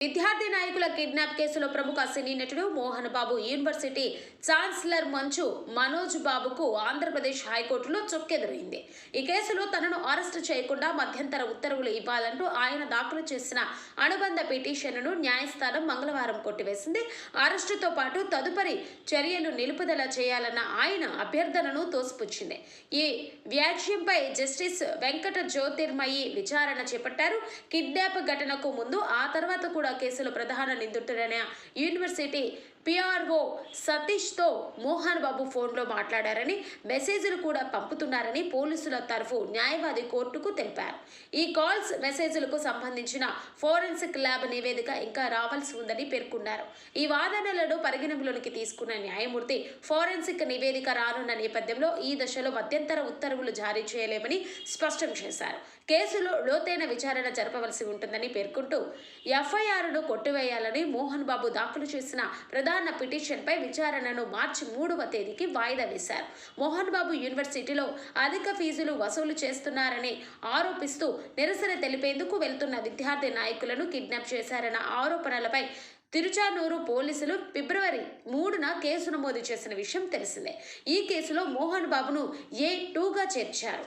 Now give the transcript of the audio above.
విద్యార్థి నాయకుల కిడ్నాప్ కేసులో ప్రముఖ సినీ నటుడు మోహన్ బాబు యూనివర్సిటీ ఛాన్సలర్ మంచు మనోజ్ బాబుకు ఆంధ్రప్రదేశ్ హైకోర్టులో చుక్కెదురైంది. ఈ కేసులో తనను అరెస్టు చేయకుండా మధ్యంతర ఉత్తర్వులు ఇవ్వాలంటూ ఆయన దాఖలు చేసిన అనుబంధ పిటిషన్ను న్యాయస్థానం మంగళవారం కొట్టివేసింది. అరెస్టుతో పాటు తదుపరి చర్యలు నిలుపుదల చేయాలన్న ఆయన అభ్యర్థనను తోసిపుచ్చింది. ఈ వ్యాజ్యంపై జస్టిస్ వెంకట జ్యోతిర్మయి విచారణ చేపట్టారు. కిడ్నాప్ ఘటనకు ముందు ఆ తర్వాత కూడా కేసులో ప్రధాన నిందితుడైన యూనివర్సిటీ పిఆర్ఓ సతీష్తో మోహన్ బాబు ఫోన్లో మాట్లాడారని, మెసేజ్లు కూడా పంపుతున్నారని పోలీసుల తరఫు న్యాయవాది కోర్టుకు తెలిపారు. ఈ కాల్స్, మెసేజ్లకు సంబంధించిన ఫోరెన్సిక్ ల్యాబ్ నివేదిక ఇంకా రావాల్సి ఉందని పేర్కొన్నారు. ఈ వాదనలను పరిగణనలోకి తీసుకున్న న్యాయమూర్తి ఫోరెన్సిక్ నివేదిక రానున్న నేపథ్యంలో ఈ దశలో మధ్యంతర ఉత్తర్వులు జారీ చేయలేమని స్పష్టం చేశారు. కేసులో లోతైన విచారణ జరపవలసి ఉంటుందని పేర్కొంటూ ఎఫ్ఐఆర్ను కొట్టివేయాలని మోహన్ బాబు దాఖలు చేసిన ప్రధాన పిటిషన్పై విచారణను మార్చి 3వ తేదీకి వాయిదా వేశారు. మోహన్ బాబు యూనివర్సిటీలో అధిక ఫీజులు వసూలు చేస్తున్నారని ఆరోపిస్తూ నిరసన తెలిపేందుకు వెళ్తున్న విద్యార్థి నాయకులను కిడ్నాప్ చేశారన్న ఆరోపణలపై తిరుచానూరు పోలీసులు ఫిబ్రవరి 3న కేసు నమోదు చేసిన విషయం తెలిసిందే. ఈ కేసులో మోహన్ బాబును A2గా చేర్చారు.